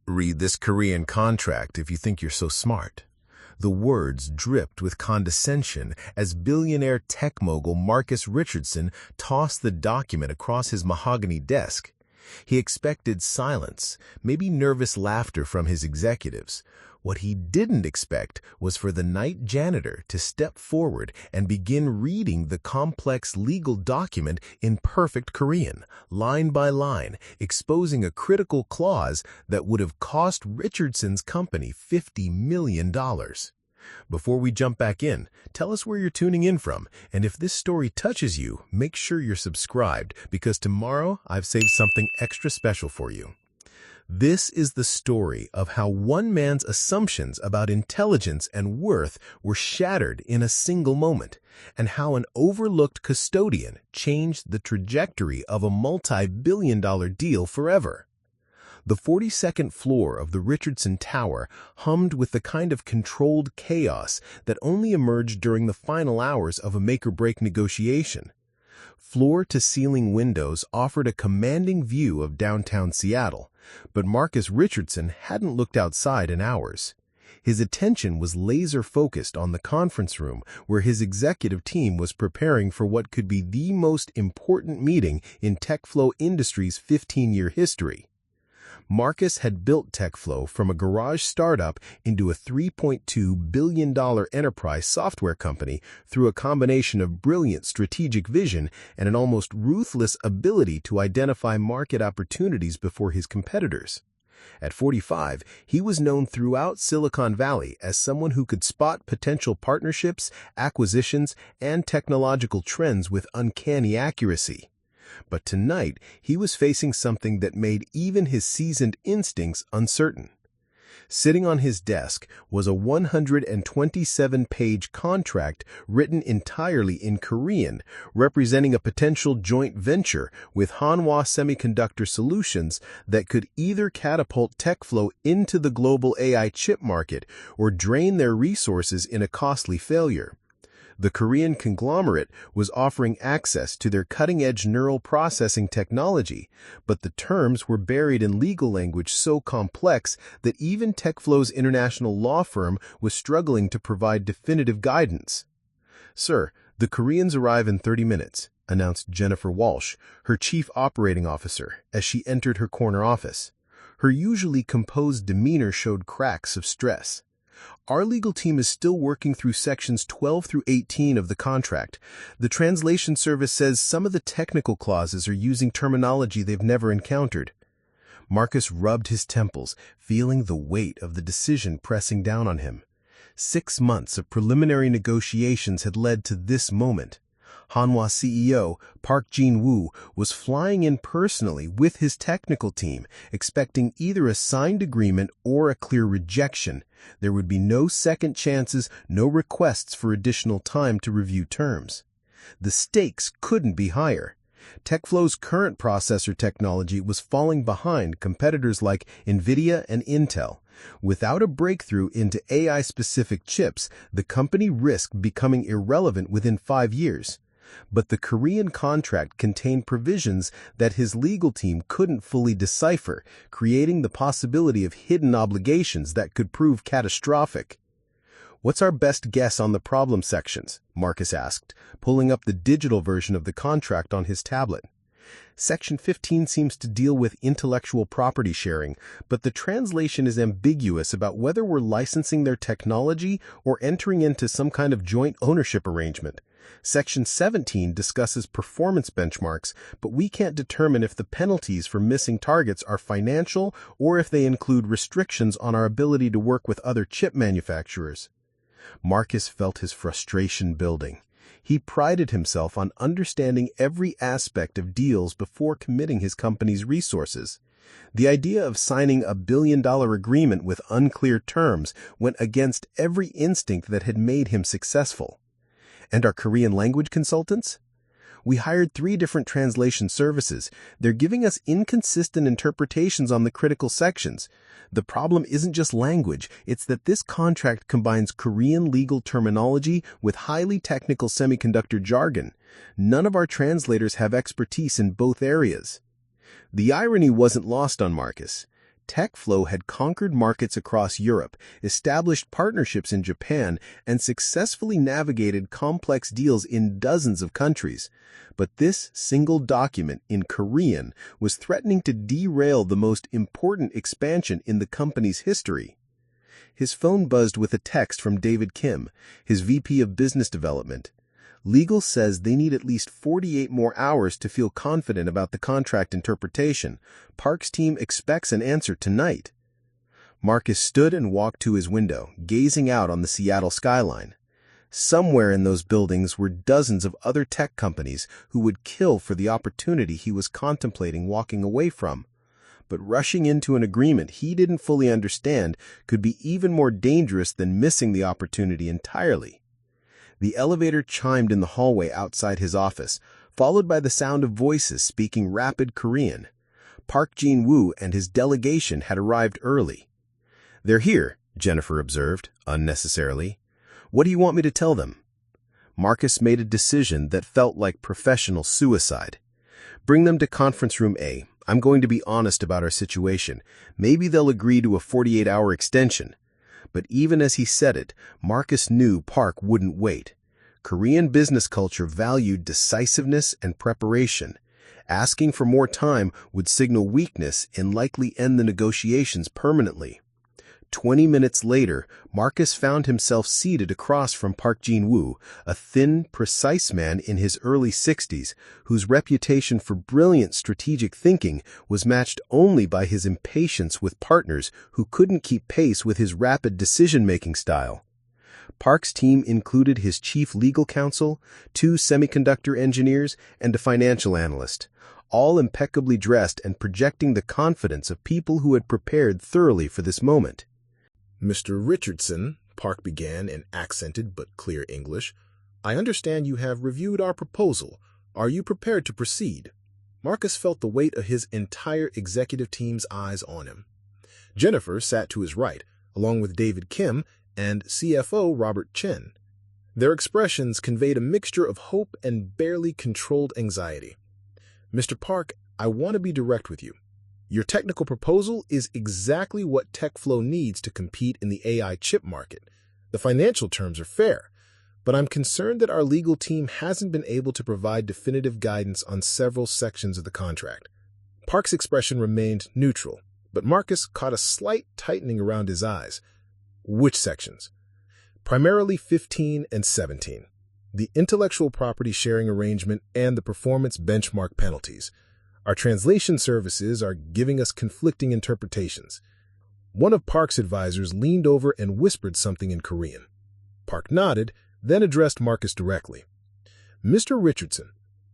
Read this Korean contract if you think you're so smart. The words dripped with condescension as billionaire tech mogul Marcus Richardson tossed the document across his mahogany desk. He expected silence, maybe nervous laughter from his executives. What he didn't expect was for the night janitor to step forward and begin reading the complex legal document in perfect Korean, line by line, exposing a critical clause that would have cost Richardson's company $50 million. Before we jump back in, tell us where you're tuning in from, and if this story touches you, make sure you're subscribed, because tomorrow I've saved something extra special for you. This is the story of how one man's assumptions about intelligence and worth were shattered in a single moment, and how an overlooked custodian changed the trajectory of a multi-billion-dollar deal forever. The 42nd floor of the Richardson Tower hummed with the kind of controlled chaos that only emerged during the final hours of a make-or-break negotiation. Floor-to-ceiling windows offered a commanding view of downtown Seattle, but Marcus Richardson hadn't looked outside in hours. His attention was laser-focused on the conference room where his executive team was preparing for what could be the most important meeting in TechFlow Industries' 15-year history. Marcus had built TechFlow from a garage startup into a $3.2 billion enterprise software company through a combination of brilliant strategic vision and an almost ruthless ability to identify market opportunities before his competitors. At 45, he was known throughout Silicon Valley as someone who could spot potential partnerships, acquisitions, and technological trends with uncanny accuracy. But tonight, he was facing something that made even his seasoned instincts uncertain. Sitting on his desk was a 127-page contract written entirely in Korean, representing a potential joint venture with Hanwha Semiconductor Solutions that could either catapult TechFlow into the global AI chip market or drain their resources in a costly failure. The Korean conglomerate was offering access to their cutting-edge neural processing technology, but the terms were buried in legal language so complex that even TechFlow's international law firm was struggling to provide definitive guidance. "Sir, the Koreans arrive in 30 minutes, announced Jennifer Walsh, her chief operating officer, as she entered her corner office. Her usually composed demeanor showed cracks of stress. "Our legal team is still working through sections 12 through 18 of the contract. The translation service says some of the technical clauses are using terminology they've never encountered." Marcus rubbed his temples, feeling the weight of the decision pressing down on him. 6 months of preliminary negotiations had led to this moment. Hanwha CEO Park Jin-woo was flying in personally with his technical team, expecting either a signed agreement or a clear rejection. There would be no second chances, no requests for additional time to review terms. The stakes couldn't be higher. TechFlow's current processor technology was falling behind competitors like NVIDIA and Intel. Without a breakthrough into AI-specific chips, the company risked becoming irrelevant within 5 years. But the Korean contract contained provisions that his legal team couldn't fully decipher, creating the possibility of hidden obligations that could prove catastrophic. "What's our best guess on the problem sections?" Marcus asked, pulling up the digital version of the contract on his tablet. "Section 15 seems to deal with intellectual property sharing, but the translation is ambiguous about whether we're licensing their technology or entering into some kind of joint ownership arrangement. Section 17 discusses performance benchmarks, but we can't determine if the penalties for missing targets are financial or if they include restrictions on our ability to work with other chip manufacturers." Marcus felt his frustration building. He prided himself on understanding every aspect of deals before committing his company's resources. The idea of signing a billion-dollar agreement with unclear terms went against every instinct that had made him successful. "And our Korean language consultants? We hired 3 different translation services. They're giving us inconsistent interpretations on the critical sections. The problem isn't just language, it's that this contract combines Korean legal terminology with highly technical semiconductor jargon. None of our translators have expertise in both areas." The irony wasn't lost on Marcus. TechFlow had conquered markets across Europe, established partnerships in Japan, and successfully navigated complex deals in dozens of countries. But this single document in Korean was threatening to derail the most important expansion in the company's history. His phone buzzed with a text from David Kim, his VP of Business Development. Legal says they need at least 48 more hours to feel confident about the contract interpretation. Park's team expects an answer tonight. Marcus stood and walked to his window, gazing out on the Seattle skyline. Somewhere in those buildings were dozens of other tech companies who would kill for the opportunity he was contemplating walking away from. But rushing into an agreement he didn't fully understand could be even more dangerous than missing the opportunity entirely. The elevator chimed in the hallway outside his office, followed by the sound of voices speaking rapid Korean. Park Jin-woo and his delegation had arrived early. "They're here," Jennifer observed, unnecessarily. "What do you want me to tell them?" Marcus made a decision that felt like professional suicide. "Bring them to conference room A. I'm going to be honest about our situation. Maybe they'll agree to a 48-hour extension." But even as he said it, Marcus knew Park wouldn't wait. Korean business culture valued decisiveness and preparation. Asking for more time would signal weakness and likely end the negotiations permanently. 20 minutes later, Marcus found himself seated across from Park Jin-woo, a thin, precise man in his early 60s, whose reputation for brilliant strategic thinking was matched only by his impatience with partners who couldn't keep pace with his rapid decision-making style. Park's team included his chief legal counsel, 2 semiconductor engineers, and a financial analyst, all impeccably dressed and projecting the confidence of people who had prepared thoroughly for this moment. "Mr. Richardson," Park began in accented but clear English, "I understand you have reviewed our proposal. Are you prepared to proceed?" Marcus felt the weight of his entire executive team's eyes on him. Jennifer sat to his right, along with David Kim and CFO Robert Chen. Their expressions conveyed a mixture of hope and barely controlled anxiety. "Mr. Park, I want to be direct with you. Your technical proposal is exactly what TechFlow needs to compete in the AI chip market. The financial terms are fair, but I'm concerned that our legal team hasn't been able to provide definitive guidance on several sections of the contract." Park's expression remained neutral, but Marcus caught a slight tightening around his eyes. "Which sections?" "Primarily 15 and 17. The intellectual property sharing arrangement and the performance benchmark penalties. Our translation services are giving us conflicting interpretations." One of Park's advisors leaned over and whispered something in Korean. Park nodded, then addressed Marcus directly. "Mr. Richardson,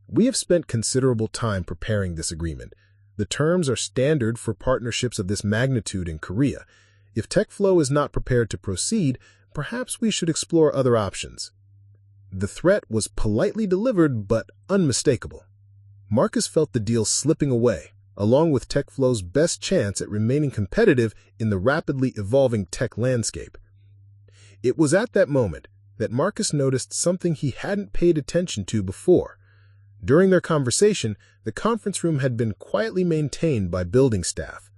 we have spent considerable time preparing this agreement. The terms are standard for partnerships of this magnitude in Korea. If TechFlow is not prepared to proceed, perhaps we should explore other options." The threat was politely delivered but unmistakable. Marcus felt the deal slipping away, along with TechFlow's best chance at remaining competitive in the rapidly evolving tech landscape. It was at that moment that Marcus noticed something he hadn't paid attention to before. During their conversation, the conference room had been quietly maintained by building staff.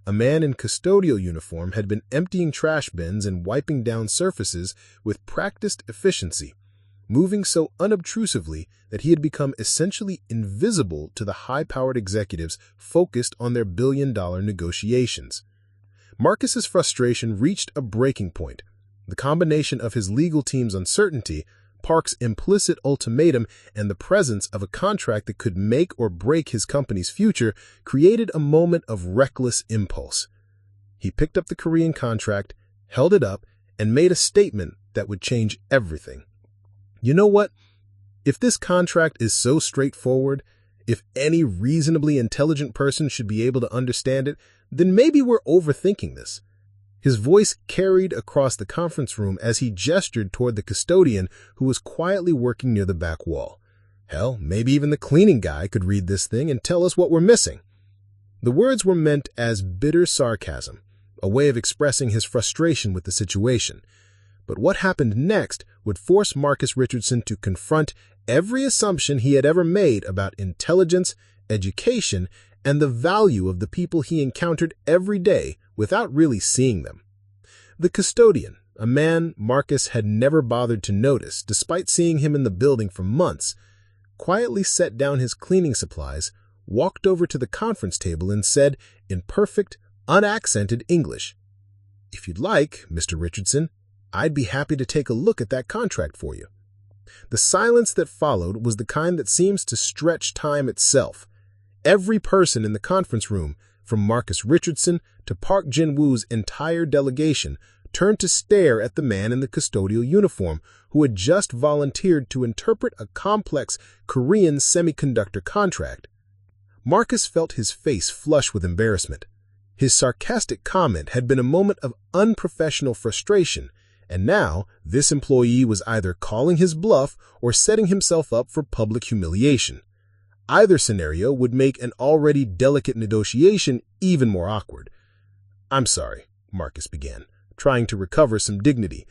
A man in custodial uniform had been emptying trash bins and wiping down surfaces with practiced efficiency, moving so unobtrusively that he had become essentially invisible to the high-powered executives focused on their billion-dollar negotiations. Marcus's frustration reached a breaking point. The combination of his legal team's uncertainty, Park's implicit ultimatum, and the presence of a contract that could make or break his company's future created a moment of reckless impulse. He picked up the Korean contract, held it up, and made a statement that would change everything. "You know what? If this contract is so straightforward, if any reasonably intelligent person should be able to understand it, then maybe we're overthinking this." His voice carried across the conference room as he gestured toward the custodian who was quietly working near the back wall. Hell, maybe even the cleaning guy could read this thing and tell us what we're missing. The words were meant as bitter sarcasm, a way of expressing his frustration with the situation. But what happened next would force Marcus Richardson to confront every assumption he had ever made about intelligence, education, and the value of the people he encountered every day without really seeing them. The custodian, a man Marcus had never bothered to notice despite seeing him in the building for months, quietly set down his cleaning supplies, walked over to the conference table and said in perfect, unaccented English, "If you'd like, Mr. Richardson, I'd be happy to take a look at that contract for you." The silence that followed was the kind that seems to stretch time itself. Every person in the conference room, from Marcus Richardson to Park Jin-woo's entire delegation, turned to stare at the man in the custodial uniform who had just volunteered to interpret a complex Korean semiconductor contract. Marcus felt his face flush with embarrassment. His sarcastic comment had been a moment of unprofessional frustration, and now this employee was either calling his bluff or setting himself up for public humiliation. Either scenario would make an already delicate negotiation even more awkward. "I'm sorry," Marcus began, trying to recover some dignity.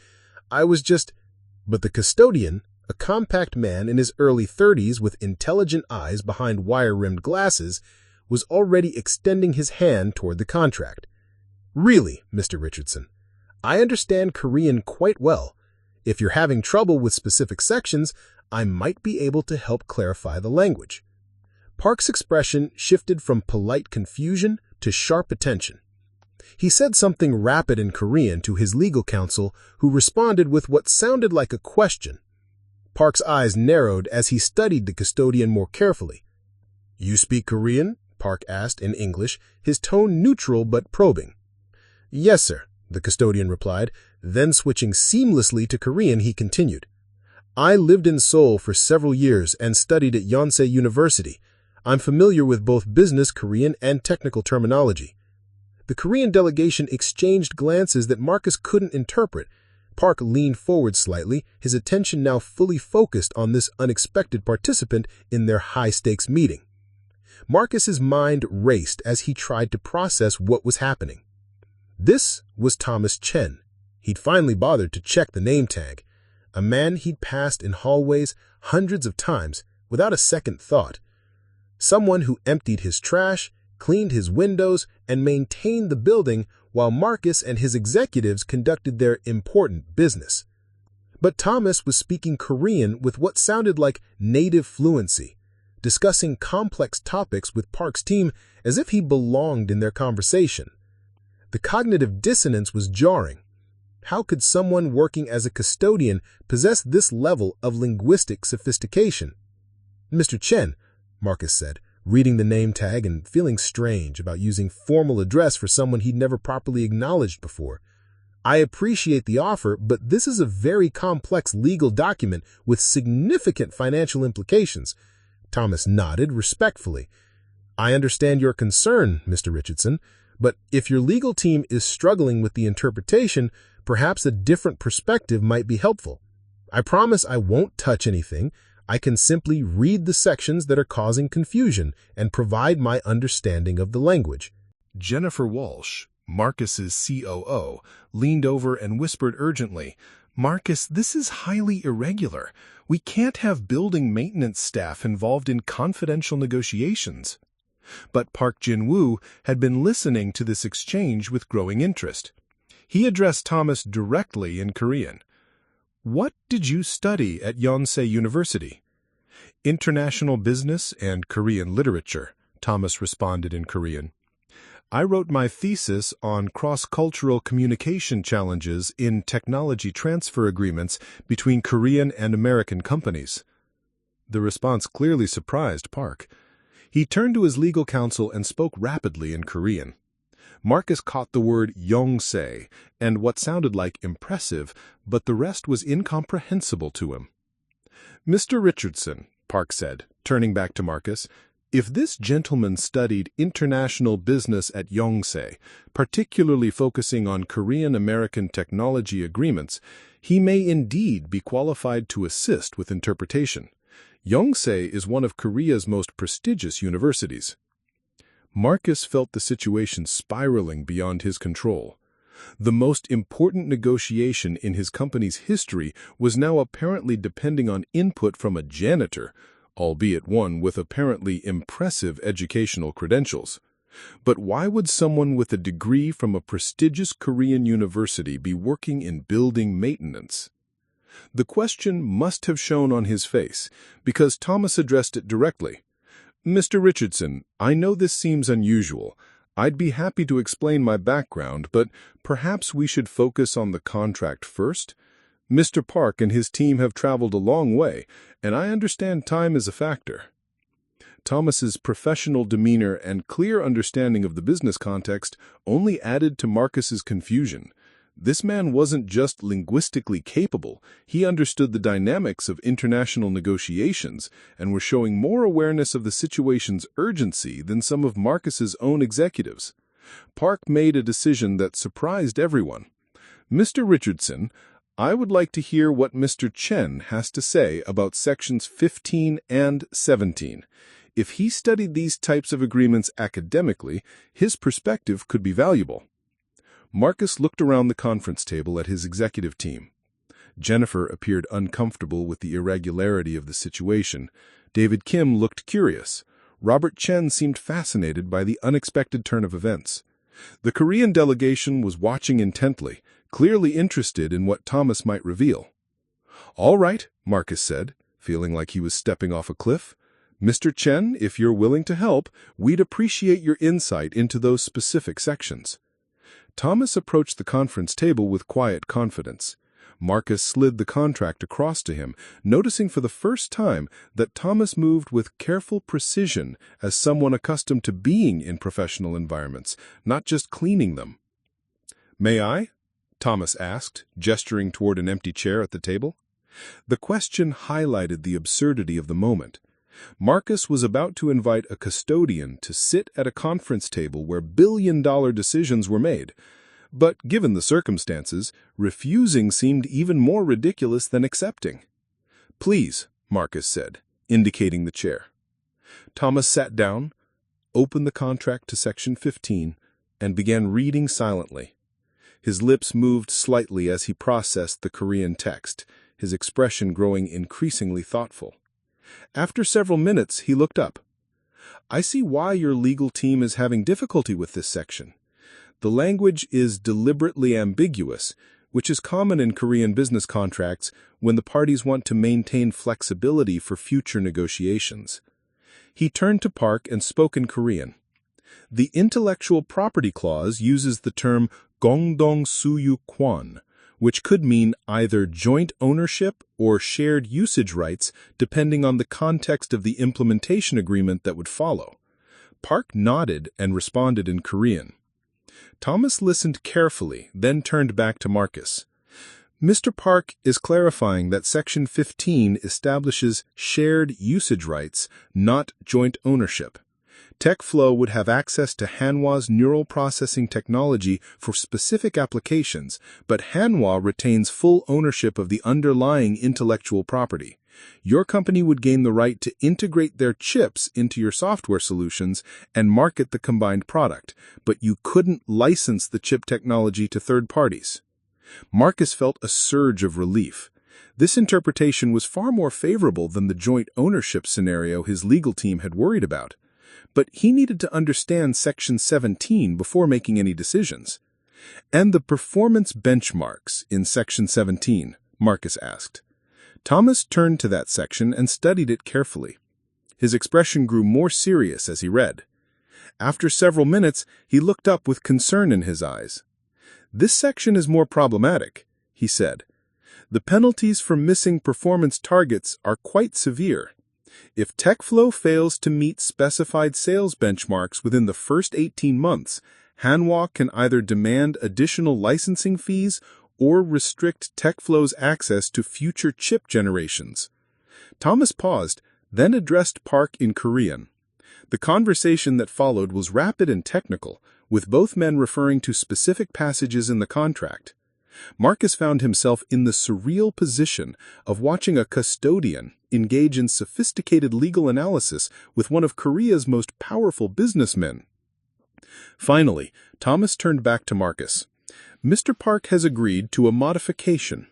But the custodian, a compact man in his early 30s with intelligent eyes behind wire-rimmed glasses, was already extending his hand toward the contract. "Really, Mr. Richardson, I understand Korean quite well. If you're having trouble with specific sections, I might be able to help clarify the language." Park's expression shifted from polite confusion to sharp attention. He said something rapid in Korean to his legal counsel, who responded with what sounded like a question. Park's eyes narrowed as he studied the custodian more carefully. "You speak Korean?" Park asked in English, his tone neutral but probing. "Yes, sir," the custodian replied. Then switching seamlessly to Korean, he continued. "I lived in Seoul for several years and studied at Yonsei University. I'm familiar with both business Korean and technical terminology." The Korean delegation exchanged glances that Marcus couldn't interpret. Park leaned forward slightly, his attention now fully focused on this unexpected participant in their high-stakes meeting. Marcus's mind raced as he tried to process what was happening. This was Thomas Chen. He'd finally bothered to check the name tag, a man he'd passed in hallways hundreds of times without a second thought. Someone who emptied his trash, cleaned his windows, and maintained the building while Marcus and his executives conducted their important business. But Thomas was speaking Korean with what sounded like native fluency, discussing complex topics with Park's team as if he belonged in their conversation. The cognitive dissonance was jarring. How could someone working as a custodian possess this level of linguistic sophistication? "Mr. Chen," Marcus said, reading the name tag and feeling strange about using formal address for someone he'd never properly acknowledged before. "I appreciate the offer, but this is a very complex legal document with significant financial implications." Thomas nodded respectfully. "I understand your concern, Mr. Richardson, but if your legal team is struggling with the interpretation, perhaps a different perspective might be helpful. I promise I won't touch anything. I can simply read the sections that are causing confusion and provide my understanding of the language." Jennifer Walsh, Marcus's COO, leaned over and whispered urgently, "Marcus, this is highly irregular. We can't have building maintenance staff involved in confidential negotiations." But Park Jin-woo had been listening to this exchange with growing interest. He addressed Thomas directly in Korean. "What did you study at Yonsei University?" "International business and Korean literature," Thomas responded in Korean. "I wrote my thesis on cross-cultural communication challenges in technology transfer agreements between Korean and American companies." The response clearly surprised Park. He turned to his legal counsel and spoke rapidly in Korean. Marcus caught the word Yonsei and what sounded like impressive, but the rest was incomprehensible to him. "Mr. Richardson," Park said, turning back to Marcus, "if this gentleman studied international business at Yonsei, particularly focusing on Korean-American technology agreements, he may indeed be qualified to assist with interpretation. Yonsei is one of Korea's most prestigious universities." Marcus felt the situation spiraling beyond his control. The most important negotiation in his company's history was now apparently depending on input from a janitor, albeit one with apparently impressive educational credentials. But why would someone with a degree from a prestigious Korean university be working in building maintenance? The question must have shown on his face, because Thomas addressed it directly. "Mr. Richardson, I know this seems unusual. I'd be happy to explain my background, but perhaps we should focus on the contract first. Mr. Park and his team have traveled a long way, and I understand time is a factor." Thomas's professional demeanor and clear understanding of the business context only added to Marcus's confusion. This man wasn't just linguistically capable, he understood the dynamics of international negotiations and was showing more awareness of the situation's urgency than some of Marcus's own executives. Park made a decision that surprised everyone. "Mr. Richardson, I would like to hear what Mr. Chen has to say about sections 15 and 17. If he studied these types of agreements academically, his perspective could be valuable." Marcus looked around the conference table at his executive team. Jennifer appeared uncomfortable with the irregularity of the situation. David Kim looked curious. Robert Chen seemed fascinated by the unexpected turn of events. The Korean delegation was watching intently, clearly interested in what Thomas might reveal. "All right," Marcus said, feeling like he was stepping off a cliff. "Mr. Chen, if you're willing to help, we'd appreciate your insight into those specific sections." Thomas approached the conference table with quiet confidence. Marcus slid the contract across to him, noticing for the first time that Thomas moved with careful precision as someone accustomed to being in professional environments, not just cleaning them. "May I?" Thomas asked, gesturing toward an empty chair at the table. The question highlighted the absurdity of the moment. Marcus was about to invite a custodian to sit at a conference table where billion-dollar decisions were made. But given the circumstances, refusing seemed even more ridiculous than accepting. "Please," Marcus said, indicating the chair. Thomas sat down, opened the contract to section 15, and began reading silently. His lips moved slightly as he processed the Korean text, his expression growing increasingly thoughtful. After several minutes, he looked up. "I see why your legal team is having difficulty with this section. The language is deliberately ambiguous, which is common in Korean business contracts when the parties want to maintain flexibility for future negotiations." He turned to Park and spoke in Korean. "The intellectual property clause uses the term 공동 소유권, which could mean either joint ownership or shared usage rights depending on the context of the implementation agreement that would follow." Park nodded and responded in Korean. Thomas listened carefully, then turned back to Marcus. "Mr. Park is clarifying that Section 15 establishes shared usage rights, not joint ownership. TechFlow would have access to Hanwha's neural processing technology for specific applications, but Hanwha retains full ownership of the underlying intellectual property. Your company would gain the right to integrate their chips into your software solutions and market the combined product, but you couldn't license the chip technology to third parties." Marcus felt a surge of relief. This interpretation was far more favorable than the joint ownership scenario his legal team had worried about. But he needed to understand Section 17 before making any decisions. "And the performance benchmarks in Section 17, Marcus asked. Thomas turned to that section and studied it carefully. His expression grew more serious as he read. After several minutes, he looked up with concern in his eyes. "This section is more problematic," he said. "The penalties for missing performance targets are quite severe. If TechFlow fails to meet specified sales benchmarks within the first 18 months, Hanwha can either demand additional licensing fees or restrict TechFlow's access to future chip generations." Thomas paused, then addressed Park in Korean. The conversation that followed was rapid and technical, with both men referring to specific passages in the contract. Marcus found himself in the surreal position of watching a custodian engage in sophisticated legal analysis with one of Korea's most powerful businessmen. Finally, Thomas turned back to Marcus. "Mr. Park has agreed to a modification.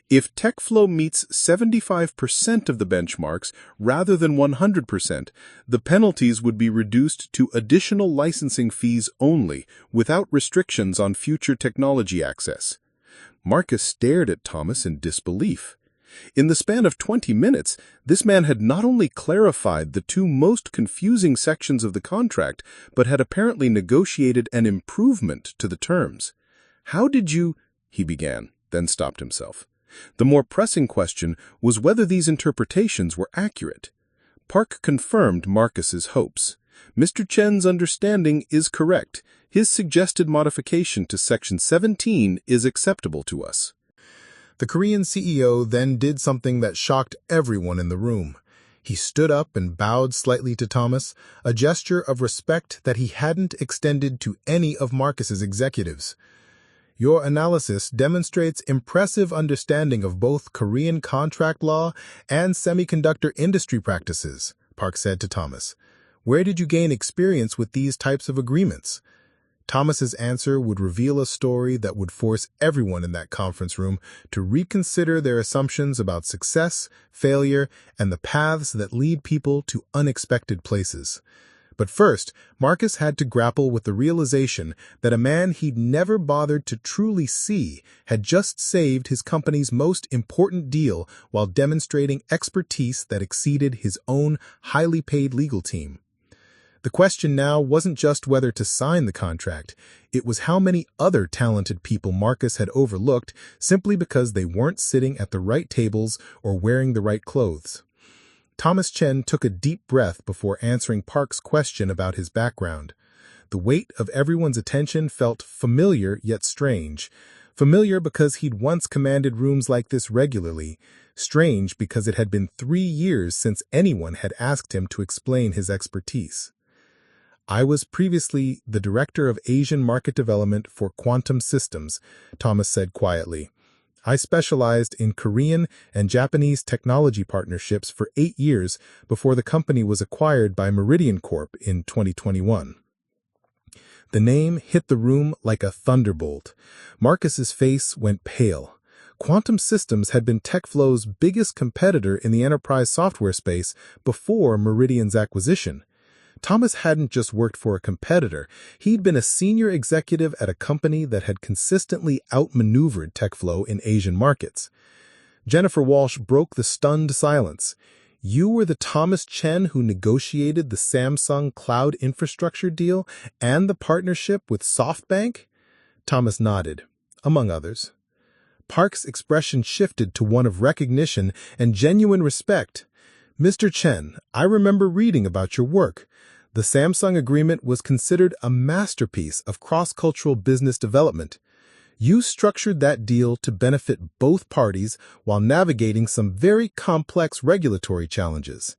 If TechFlow meets 75% of the benchmarks rather than 100%, the penalties would be reduced to additional licensing fees only, without restrictions on future technology access. Marcus stared at Thomas in disbelief. In the span of 20 minutes, this man had not only clarified the two most confusing sections of the contract, but had apparently negotiated an improvement to the terms. "How did you—" he began, then stopped himself. The more pressing question was whether these interpretations were accurate. Park confirmed Marcus's hopes. "Mr. Chen's understanding is correct. His suggested modification to Section 17 is acceptable to us." The Korean CEO then did something that shocked everyone in the room. He stood up and bowed slightly to Thomas, a gesture of respect that he hadn't extended to any of Marcus's executives. "Your analysis demonstrates impressive understanding of both Korean contract law and semiconductor industry practices," Park said to Thomas. "Where did you gain experience with these types of agreements?" Thomas's answer would reveal a story that would force everyone in that conference room to reconsider their assumptions about success, failure, and the paths that lead people to unexpected places. But first, Marcus had to grapple with the realization that a man he'd never bothered to truly see had just saved his company's most important deal while demonstrating expertise that exceeded his own highly paid legal team. The question now wasn't just whether to sign the contract, it was how many other talented people Marcus had overlooked simply because they weren't sitting at the right tables or wearing the right clothes. Thomas Chen took a deep breath before answering Park's question about his background. The weight of everyone's attention felt familiar yet strange. Familiar because he'd once commanded rooms like this regularly. Strange because it had been 3 years since anyone had asked him to explain his expertise. "I was previously the Director of Asian Market Development for Quantum Systems," Thomas said quietly. "I specialized in Korean and Japanese technology partnerships for 8 years before the company was acquired by Meridian Corp in 2021. The name hit the room like a thunderbolt. Marcus's face went pale. Quantum Systems had been TechFlow's biggest competitor in the enterprise software space before Meridian's acquisition. Thomas hadn't just worked for a competitor, he'd been a senior executive at a company that had consistently outmaneuvered TechFlow in Asian markets. Jennifer Walsh broke the stunned silence. "You were the Thomas Chen who negotiated the Samsung cloud infrastructure deal and the partnership with SoftBank?" Thomas nodded, among others. Park's expression shifted to one of recognition and genuine respect. "Mr. Chen, I remember reading about your work. The Samsung agreement was considered a masterpiece of cross-cultural business development. You structured that deal to benefit both parties while navigating some very complex regulatory challenges."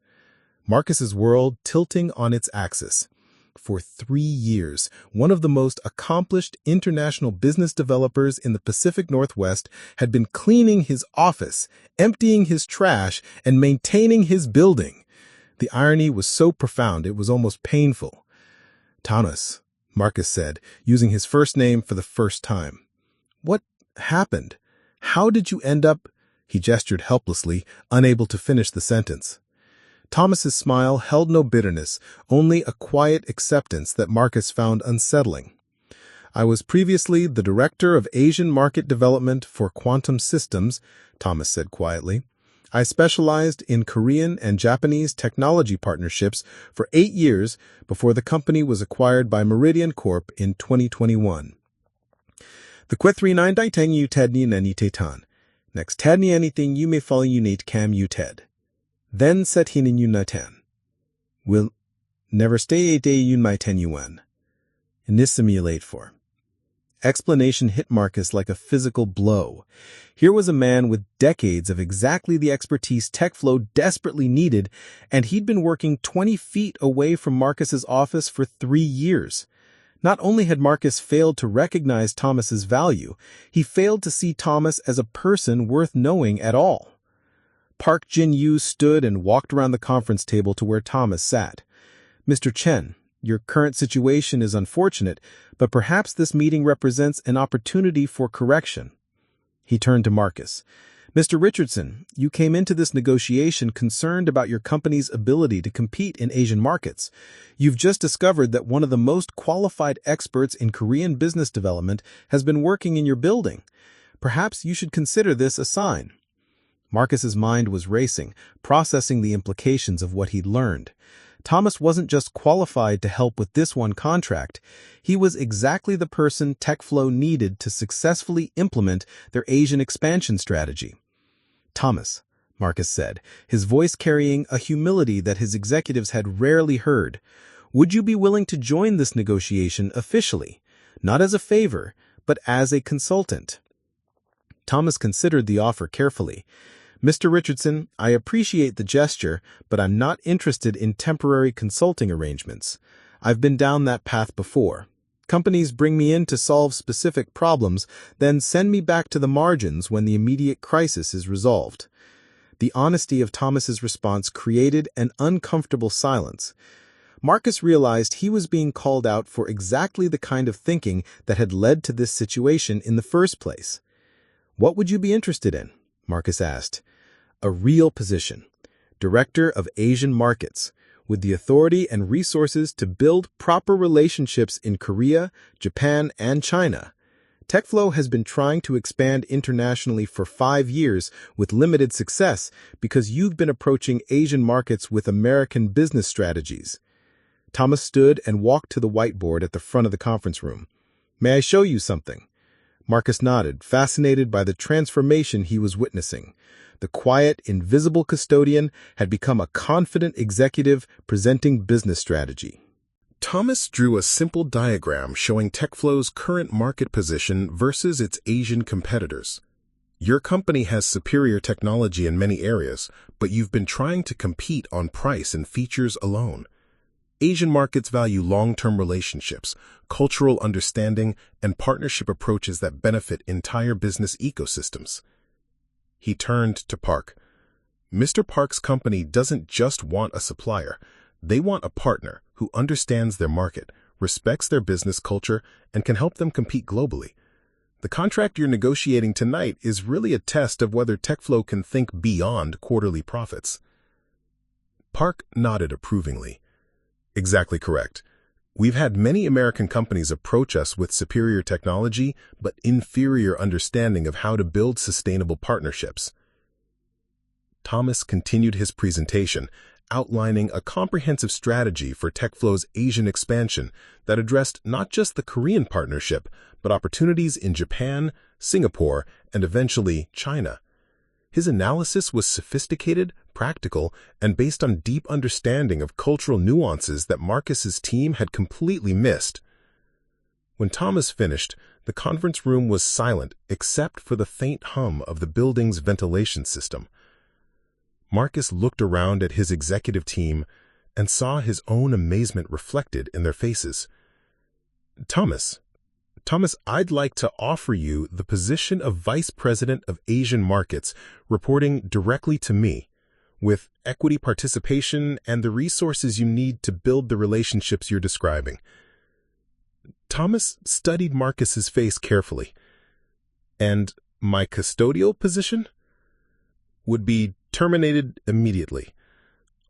Marcus's world tilting on its axis. For 3 years, one of the most accomplished international business developers in the Pacific Northwest had been cleaning his office, emptying his trash, and maintaining his building. The irony was so profound it was almost painful. "Thomas," Marcus said, using his first name for the first time. "What happened? How did you end up—" He gestured helplessly, unable to finish the sentence. Thomas's smile held no bitterness, only a quiet acceptance that Marcus found unsettling. "I was previously the Director of Asian Market Development for Quantum Systems," Thomas said quietly. "I specialized in Korean and Japanese technology partnerships for 8 years before the company was acquired by Meridian Corp in 2021. The Quethri9 Daitang U Ted Ni Nani Tetan. Next Ted Ni anything you may follow you need Cam U Ted. Then set hin in you Natan. Will never stay a day yun my ten yuan. Nissimulate for." Explanation hit Marcus like a physical blow. Here was a man with decades of exactly the expertise TechFlow desperately needed, and he'd been working 20 feet away from Marcus's office for 3 years. Not only had Marcus failed to recognize Thomas's value, he failed to see Thomas as a person worth knowing at all. Park Jin-yu stood and walked around the conference table to where Thomas sat. "Mr. Chen, your current situation is unfortunate, but perhaps this meeting represents an opportunity for correction." He turned to Marcus. Mr. Richardson, you came into this negotiation concerned about your company's ability to compete in Asian markets. You've just discovered that one of the most qualified experts in Korean business development has been working in your building. Perhaps you should consider this a sign. Marcus's mind was racing, processing the implications of what he'd learned. Thomas wasn't just qualified to help with this one contract. He was exactly the person TechFlow needed to successfully implement their Asian expansion strategy. Thomas, Marcus said, his voice carrying a humility that his executives had rarely heard. Would you be willing to join this negotiation officially, not as a favor, but as a consultant? Thomas considered the offer carefully. Mr. Richardson, I appreciate the gesture, but I'm not interested in temporary consulting arrangements. I've been down that path before. Companies bring me in to solve specific problems, then send me back to the margins when the immediate crisis is resolved. The honesty of Thomas's response created an uncomfortable silence. Marcus realized he was being called out for exactly the kind of thinking that had led to this situation in the first place. What would you be interested in? Marcus asked. A real position, Director of Asian Markets, with the authority and resources to build proper relationships in Korea, Japan, and China. TechFlow has been trying to expand internationally for 5 years with limited success because you've been approaching Asian markets with American business strategies. Thomas stood and walked to the whiteboard at the front of the conference room. May I show you something? Marcus nodded, fascinated by the transformation he was witnessing. The quiet, invisible custodian had become a confident executive presenting business strategy. Thomas drew a simple diagram showing TechFlow's current market position versus its Asian competitors. Your company has superior technology in many areas, but you've been trying to compete on price and features alone. Asian markets value long-term relationships, cultural understanding, and partnership approaches that benefit entire business ecosystems. He turned to Park. Mr. Park's company doesn't just want a supplier. They want a partner who understands their market, respects their business culture, and can help them compete globally. The contract you're negotiating tonight is really a test of whether TechFlow can think beyond quarterly profits. Park nodded approvingly. Exactly correct. We've had many American companies approach us with superior technology but inferior understanding of how to build sustainable partnerships. Thomas continued his presentation, outlining a comprehensive strategy for TechFlow's Asian expansion that addressed not just the Korean partnership, but opportunities in Japan, Singapore, and eventually China. His analysis was sophisticated, practical, and based on deep understanding of cultural nuances that Marcus's team had completely missed. When Thomas finished, the conference room was silent except for the faint hum of the building's ventilation system. Marcus looked around at his executive team and saw his own amazement reflected in their faces. Thomas, I'd like to offer you the position of Vice President of Asian Markets, reporting directly to me, with equity participation and the resources you need to build the relationships you're describing. Thomas studied Marcus's face carefully. And my custodial position would be terminated immediately,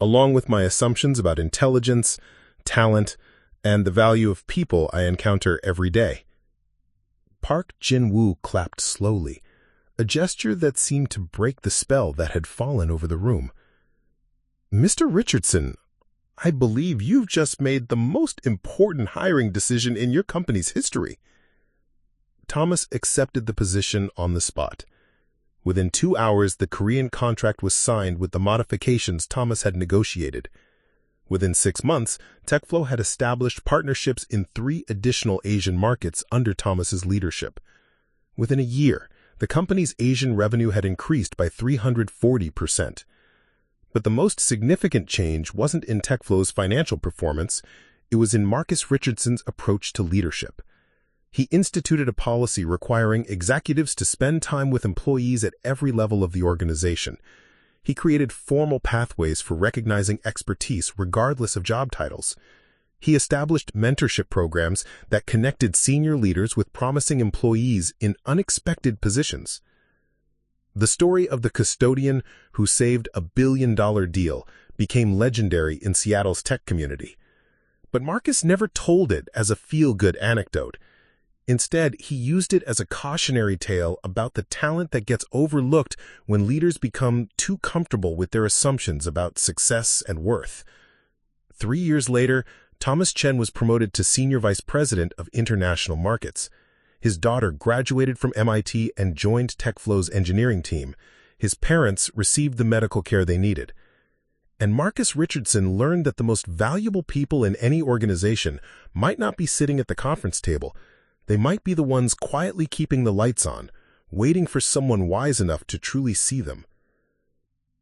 along with my assumptions about intelligence, talent, and the value of people I encounter every day. Park Jin-woo clapped slowly, a gesture that seemed to break the spell that had fallen over the room. Mr. Richardson, I believe you've just made the most important hiring decision in your company's history. Thomas accepted the position on the spot. Within 2 hours, the Korean contract was signed with the modifications Thomas had negotiated. Within 6 months, TechFlow had established partnerships in 3 additional Asian markets under Thomas's leadership. Within a year, the company's Asian revenue had increased by 340%. But the most significant change wasn't in TechFlow's financial performance, it was in Marcus Richardson's approach to leadership. He instituted a policy requiring executives to spend time with employees at every level of the organization. He created formal pathways for recognizing expertise regardless of job titles. He established mentorship programs that connected senior leaders with promising employees in unexpected positions. The story of the custodian who saved a billion-dollar deal became legendary in Seattle's tech community. But Marcus never told it as a feel-good anecdote. Instead, he used it as a cautionary tale about the talent that gets overlooked when leaders become too comfortable with their assumptions about success and worth. 3 years later, Thomas Chen was promoted to Senior Vice President of International Markets. His daughter graduated from MIT and joined TechFlow's engineering team. His parents received the medical care they needed. And Marcus Richardson learned that the most valuable people in any organization might not be sitting at the conference table. They might be the ones quietly keeping the lights on, waiting for someone wise enough to truly see them.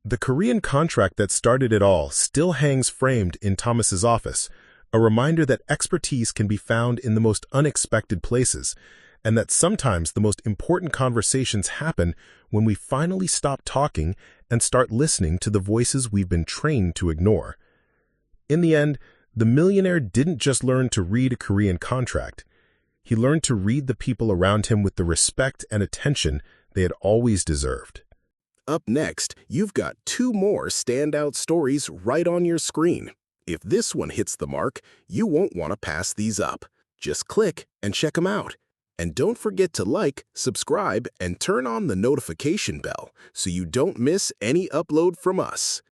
The Korean contract that started it all still hangs framed in Thomas's office, a reminder that expertise can be found in the most unexpected places, and that sometimes the most important conversations happen when we finally stop talking and start listening to the voices we've been trained to ignore. In the end, the millionaire didn't just learn to read a Korean contract. He learned to read the people around him with the respect and attention they had always deserved. Up next, you've got 2 more standout stories right on your screen. If this one hits the mark, you won't want to pass these up. Just click and check them out. And don't forget to like, subscribe, and turn on the notification bell so you don't miss any upload from us.